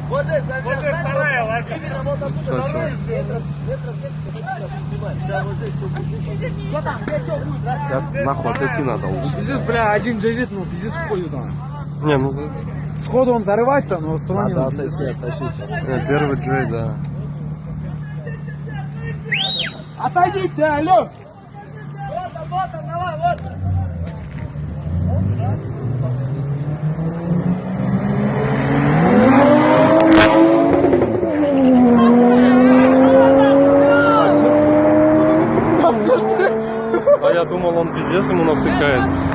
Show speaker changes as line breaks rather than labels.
Вот здесь вторая ложа. Именно вот оттуда
Что?
метров 10 снимать. Сейчас вот здесь все будет. Кто там? Где что будет?
Я нахуй отойти надо лучше.
Пиздец, бля, один джазит, ну пиздец входит там.
Не, ну
Сходу он зарывается, но все равно
надо
не пиздец.
первый Джей, да.
Отойдите, алло!
Вот он, давай, вот.
А я думал, он пиздец ему навтыкает.